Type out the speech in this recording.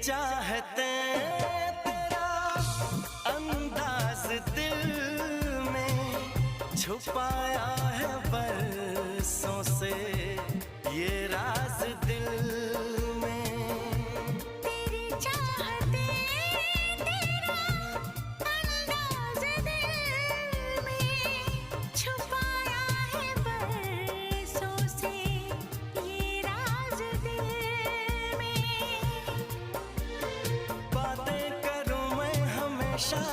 चाहते तेरा अंदाज दिल में छुपाया है बरसों से ये राज दिल में। तेरी चाहते तेरा अंदाज दिल में छुपाया है बरसों से ये राज दिल में। बातें करूं मैं हमेशा